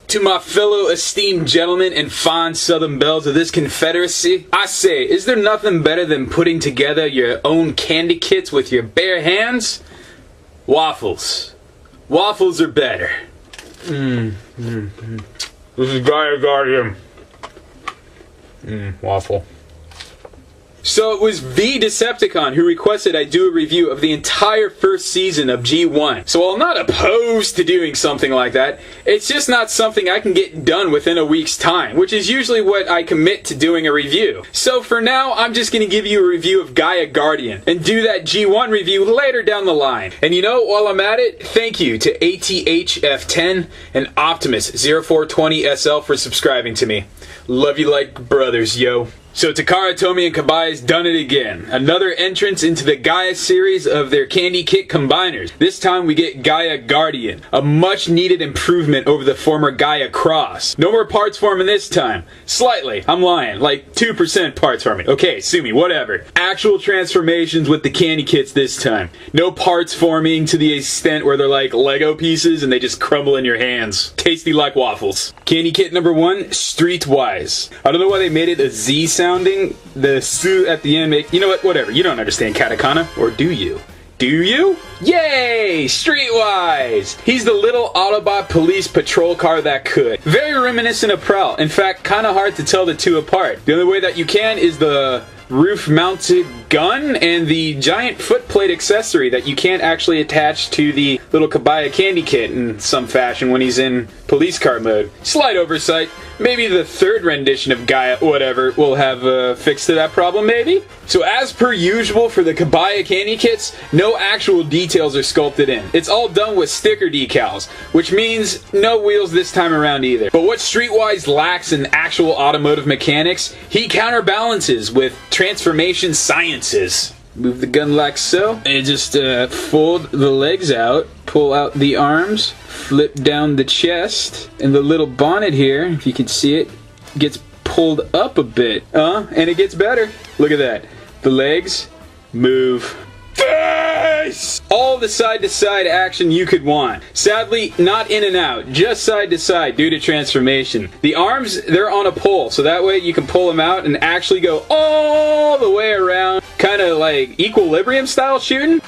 To my fellow esteemed gentlemen and fine southern belles of this confederacy, I say, is there nothing better than putting together your own candy kits with your bare hands? Waffles. Waffles are better. This is Kabaya Gaia. Waffle. So it was the Decepticon who requested I do a review of the entire first season of G1. So while I'm not opposed to doing something like that, it's just not something I can get done within a week's time, which is usually what I commit to doing a review. So for now, I'm just going to give you a review of Gaia Guardian, and do that G1 review later down the line. And you know, while I'm at it, thank you to ATHF10 and Optimus0420SL for subscribing to me. Love you like brothers, yo. So Takara-tomy and Kabaya's done it again. Another entrance into the Gaia series of their candy kit combiners. This time we get Gaia Guardian, a much needed improvement over the former Gaia Cross. No more parts forming this time. Slightly, I'm lying, like 2% parts forming. Okay, sue me, whatever. Actual transformations with the candy kits this time. No parts forming to the extent where they're like Lego pieces and they just crumble in your hands. Tasty like waffles. Candy kit number 1, Streetwise. I don't know why they made it a Z sounding. The su at the end make, you know what, whatever. You don't understand katakana, or do you? Do you? Yay! Streetwise! He's the little Autobot police patrol car that could. Very reminiscent of Prowl. In fact, kinda hard to tell the two apart. The only way that you can is the roof-mounted gun and the giant footplate accessory that you can't actually attach to the little Kabaya candy kit in some fashion when he's in police car mode. Slight oversight. Maybe the third rendition of Gaia, whatever, will have a fix to that problem, maybe? So as per usual for the Kabaya candy kits, no actual details are sculpted in. It's all done with sticker decals, which means no wheels this time around either. But what Streetwise lacks in actual automotive mechanics, he counterbalances with transformation sciences. Move the gun like so, and just fold the legs out, pull out the arms, flip down the chest, and the little bonnet here, if you can see it, gets pulled up a bit. And it gets better. Look at that. The legs move. Face! All the side-to-side action you could want. Sadly, not in and out, just side-to-side due to transformation. The arms, they're on a pole, so that way you can pull them out and actually go all the way around. Kind of like equilibrium style shooting.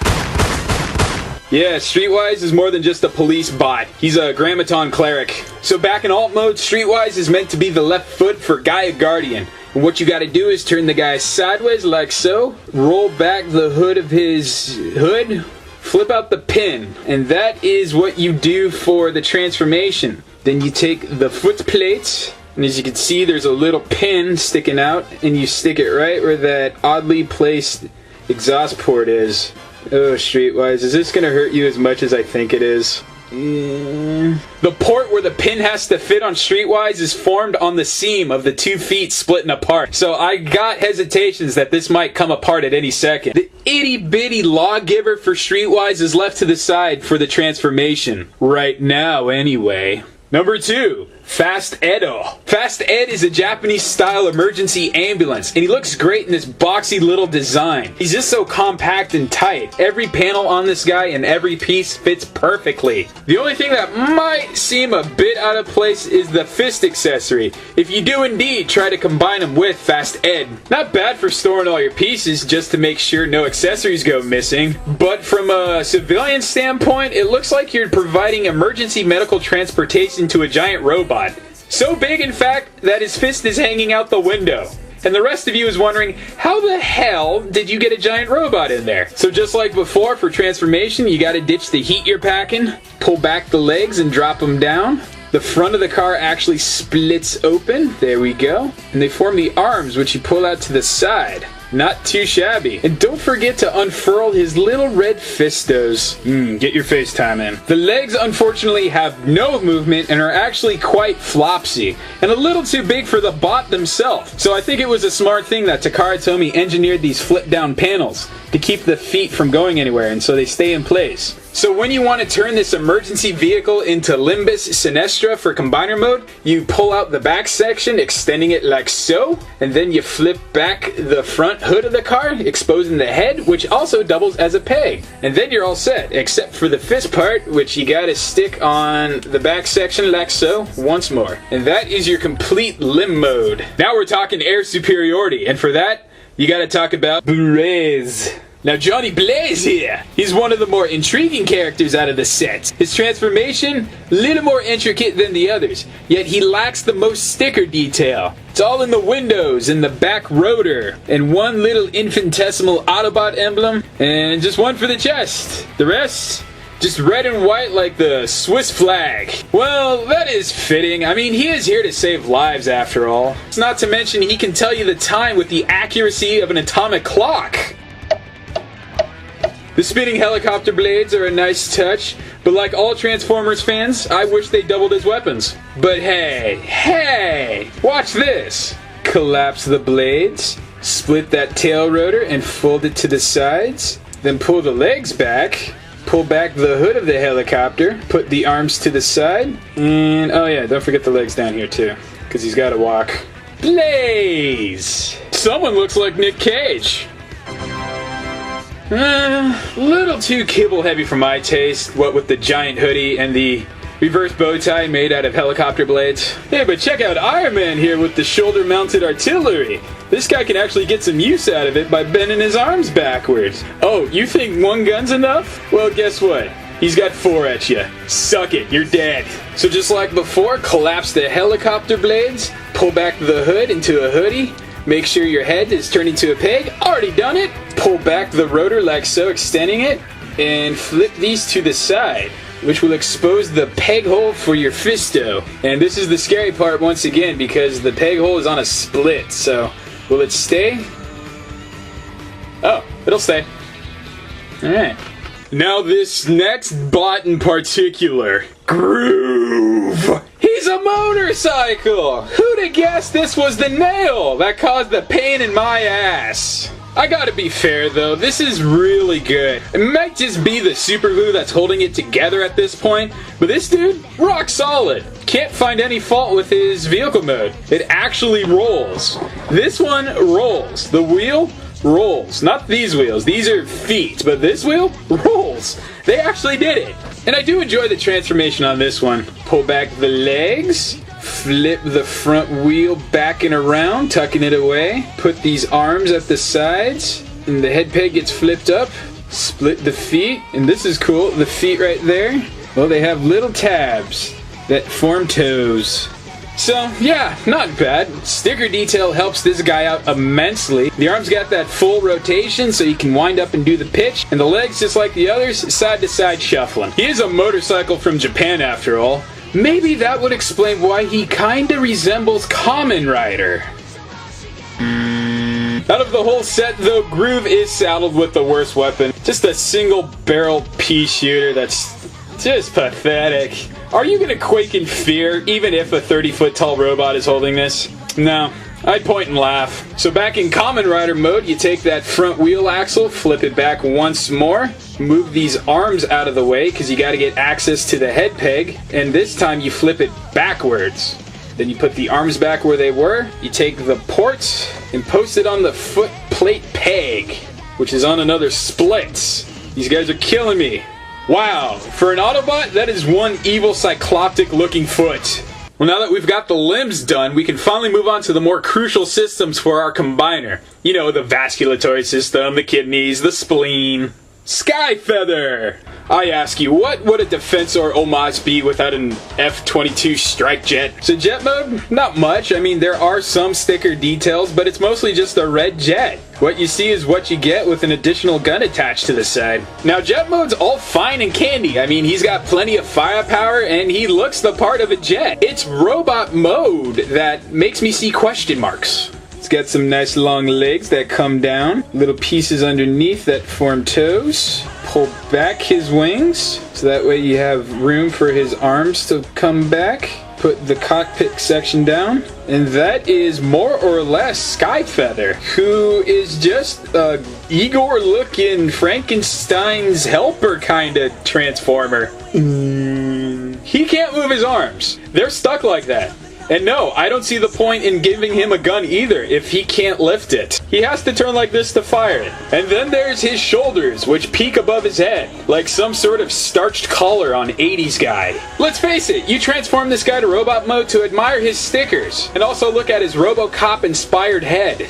Yeah, Streetwise is more than just a police bot. He's a Grammaton cleric. So back in alt mode, Streetwise is meant to be the left foot for Gaia Guardian. And what you gotta do is turn the guy sideways like so, roll back the hood of his hood, flip out the pin, and that is what you do for the transformation. Then you take the foot plate, and as you can see there's a little pin sticking out, and you stick it right where that oddly placed exhaust port is. Oh, Streetwise, is this gonna hurt you as much as I think it is? Yeah. The port where the pin has to fit on Streetwise is formed on the seam of the 2 feet splitting apart. So I got hesitations that this might come apart at any second. The itty-bitty lawgiver for Streetwise is left to the side for the transformation. Right now, anyway. Number 2. Fast Edo. Fast Ed is a Japanese-style emergency ambulance, and he looks great in this boxy little design. He's just so compact and tight. Every panel on this guy and every piece fits perfectly. The only thing that might seem a bit out of place is the fist accessory, if you do indeed try to combine them with Fast Ed. Not bad for storing all your pieces just to make sure no accessories go missing, but from a civilian standpoint, it looks like you're providing emergency medical transportation to a giant robot. So big, in fact, that his fist is hanging out the window. And the rest of you is wondering, how the hell did you get a giant robot in there? So just like before, for transformation, you gotta ditch the heat you're packing, pull back the legs and drop them down. The front of the car actually splits open. There we go. And they form the arms, which you pull out to the side. Not too shabby. And don't forget to unfurl his little red fistos. Get your FaceTime in. The legs unfortunately have no movement and are actually quite flopsy, and a little too big for the bot themselves. So I think it was a smart thing that Takara-tomy engineered these flip down panels to keep the feet from going anywhere, and so they stay in place. So when you want to turn this emergency vehicle into Limbus Sinistra for combiner mode, you pull out the back section, extending it like so, and then you flip back the front hood of the car, exposing the head, which also doubles as a peg. And then you're all set, except for the fist part, which you gotta stick on the back section like so, once more. And that is your complete limb mode. Now we're talking air superiority, and for that, you gotta talk about Blaze. Now Johnny Blaze here, he's one of the more intriguing characters out of the set. His transformation, a little more intricate than the others, yet he lacks the most sticker detail. It's all in the windows and the back rotor, and one little infinitesimal Autobot emblem, and just one for the chest. The rest, just red and white like the Swiss flag. Well, that is fitting. I mean, he is here to save lives after all. It's not to mention he can tell you the time with the accuracy of an atomic clock. The spinning helicopter blades are a nice touch, but like all Transformers fans, I wish they doubled his weapons. But hey, watch this! Collapse the blades, split that tail rotor and fold it to the sides, then pull the legs back, pull back the hood of the helicopter, put the arms to the side, and oh yeah, don't forget the legs down here too, because he's gotta walk. Blaze! Someone looks like Nick Cage. Little too kibble heavy for my taste, what with the giant hoodie and the reverse bow tie made out of helicopter blades. Hey, but check out Iron Man here with the shoulder mounted artillery. This guy can actually get some use out of it by bending his arms backwards. Oh, you think one gun's enough? Well, guess what? He's got 4 at you. Suck it, you're dead. So just like before, collapse the helicopter blades, pull back the hood into a hoodie, make sure your head is turned into a peg. Already done it. Pull back the rotor like so, extending it, and flip these to the side, which will expose the peg hole for your fisto. And this is the scary part once again, because the peg hole is on a split, so will it stay? Oh, it'll stay. Alright. Now this next bot in particular, Groove! He's a motorcycle! Who'd have guessed this was the nail that caused the pain in my ass? I gotta be fair though, this is really good. It might just be the super glue that's holding it together at this point, but this dude, rock solid. Can't find any fault with his vehicle mode. It actually rolls. This one rolls. The wheel rolls. Not these wheels, these are feet, but this wheel rolls. They actually did it. And I do enjoy the transformation on this one. Pull back the legs, flip the front wheel back and around, tucking it away. Put these arms at the sides, and the head peg gets flipped up. Split the feet, and this is cool, the feet right there, well, they have little tabs that form toes. So, yeah, not bad. Sticker detail helps this guy out immensely. The arms got that full rotation so you can wind up and do the pitch, and the legs, just like the others, side to side shuffling. He is a motorcycle from Japan after all. Maybe that would explain why he kinda resembles Kamen Rider. Out of the whole set though, Groove is saddled with the worst weapon. Just a single barrel pea shooter that's just pathetic. Are you gonna quake in fear even if a 30-foot tall robot is holding this? No. I'd point and laugh. So back in Kamen Rider mode, you take that front wheel axle, flip it back once more, move these arms out of the way because you got to get access to the head peg, and this time you flip it backwards. Then you put the arms back where they were, you take the ports and post it on the foot plate peg, which is on another split. These guys are killing me. Wow, for an Autobot, that is one evil cycloptic looking foot. Well, now that we've got the limbs done, we can finally move on to the more crucial systems for our combiner. You know, the vasculatory system, the kidneys, the spleen. Skyfeather! I ask you, what would a Defensor homage be without an F-22 strike jet? So jet mode? Not much. I mean, there are some sticker details, but it's mostly just a red jet. What you see is what you get with an additional gun attached to the side. Now, jet mode's all fine and candy. I mean, he's got plenty of firepower, and he looks the part of a jet. It's robot mode that makes me see question marks. It's got some nice long legs that come down, little pieces underneath that form toes. Pull back his wings, so that way you have room for his arms to come back. put the cockpit section down, and that is more or less Skyfeather, who is just a Igor-looking Frankenstein's helper kind of transformer. He can't move his arms. They're stuck like that. And no, I don't see the point in giving him a gun either if he can't lift it. He has to turn like this to fire it. And then there's his shoulders, which peek above his head, like some sort of starched collar on 80s guy. Let's face it, you transform this guy to robot mode to admire his stickers, and also look at his RoboCop-inspired head.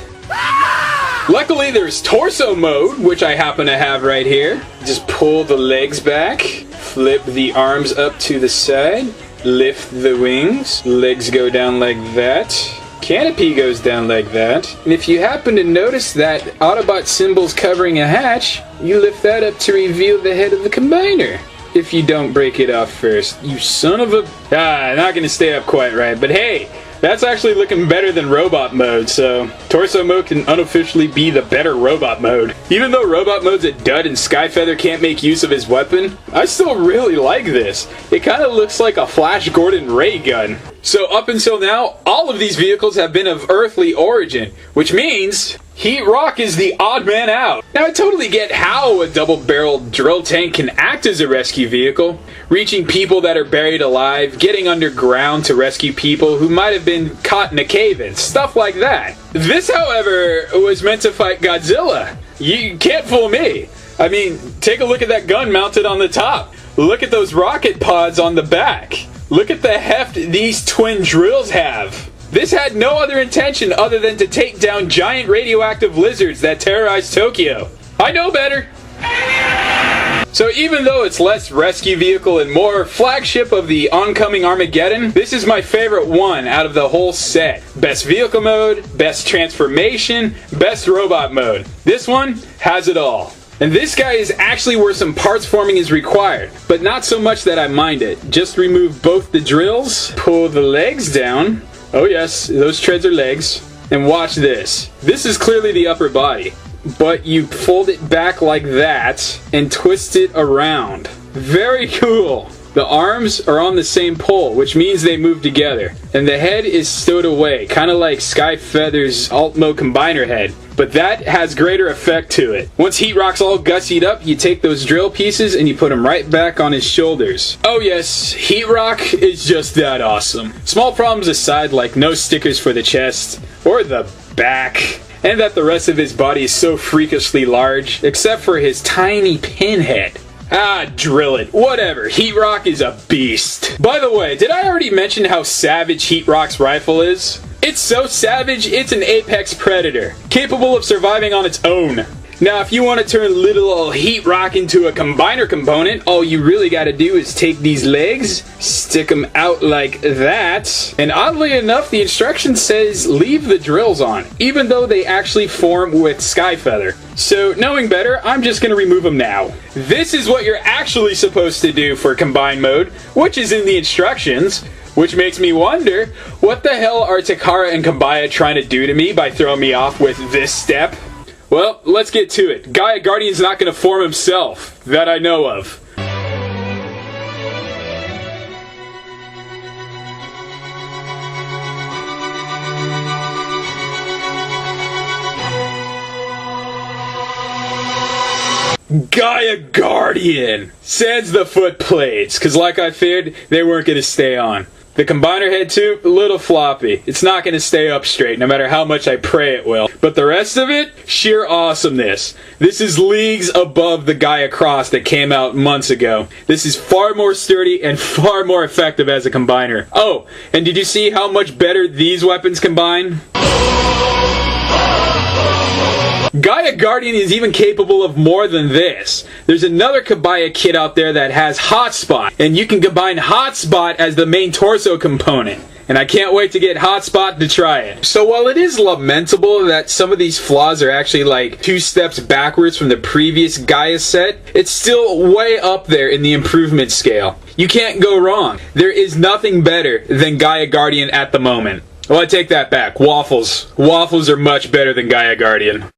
Luckily, there's torso mode, which I happen to have right here. Just pull the legs back, flip the arms up to the side, lift the wings, legs go down like that, canopy goes down like that, and if you happen to notice that Autobot symbol's covering a hatch, you lift that up to reveal the head of the combiner. If you don't break it off first, you son of a... not gonna stay up quite right, but hey, that's actually looking better than robot mode, so torso mode can unofficially be the better robot mode. Even though robot mode's a dud and Skyfeather can't make use of his weapon, I still really like this. It kind of looks like a Flash Gordon ray gun. So up until now, all of these vehicles have been of earthly origin, which means Heat Rock is the odd man out. Now I totally get how a double-barreled drill tank can act as a rescue vehicle, reaching people that are buried alive, getting underground to rescue people who might have been caught in a cave-in, stuff like that. This, however, was meant to fight Godzilla. You can't fool me. I mean, take a look at that gun mounted on the top. Look at those rocket pods on the back. Look at the heft these twin drills have. This had no other intention other than to take down giant radioactive lizards that terrorize Tokyo. I know better. So even though it's less rescue vehicle and more flagship of the oncoming Armageddon, this is my favorite one out of the whole set. Best vehicle mode, best transformation, best robot mode. This one has it all. And this guy is actually where some parts forming is required, but not so much that I mind it. Just remove both the drills, pull the legs down. Oh yes, those treads are legs. And watch this. This is clearly the upper body, but you fold it back like that and twist it around. Very cool. The arms are on the same pole, which means they move together. And the head is stowed away, kind of like Skyfeather's Alt-Mode Combiner head. But that has greater effect to it. Once Heat Rock's all gussied up, you take those drill pieces and you put them right back on his shoulders. Oh yes, Heat Rock is just that awesome. Small problems aside, like no stickers for the chest or the back, and that the rest of his body is so freakishly large, except for his tiny pinhead. Drill it. Whatever. Heat Rock is a beast. By the way, did I already mention how savage Heat Rock's rifle is? It's so savage, it's an apex predator, capable of surviving on its own. Now, if you want to turn little old Heat Rock into a combiner component, all you really gotta do is take these legs, stick them out like that, and oddly enough, the instruction says leave the drills on, even though they actually form with Skyfeather. So, knowing better, I'm just gonna remove them now. This is what you're actually supposed to do for combine mode, which is in the instructions. Which makes me wonder, what the hell are Takara and Kabaya trying to do to me by throwing me off with this step? Well, let's get to it. Gaia Guardian's not going to form himself, that I know of. Gaia Guardian! Sans the foot plates, because like I feared, they weren't going to stay on. The combiner head too, a little floppy. It's not going to stay up straight, no matter how much I pray it will. But the rest of it, sheer awesomeness. This is leagues above the Gaia Cross that came out months ago. This is far more sturdy and far more effective as a combiner. Oh, and did you see how much better these weapons combine? Gaia Guardian is even capable of more than this. There's another Kabaya kit out there that has Hotspot, and you can combine Hotspot as the main torso component. And I can't wait to get Hotspot to try it. So while it is lamentable that some of these flaws are actually like 2 steps backwards from the previous Gaia set, it's still way up there in the improvement scale. You can't go wrong. There is nothing better than Gaia Guardian at the moment. Well, I take that back. Waffles. Waffles are much better than Gaia Guardian.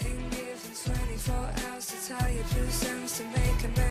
Been given 24 hours to tie your loose ends to make a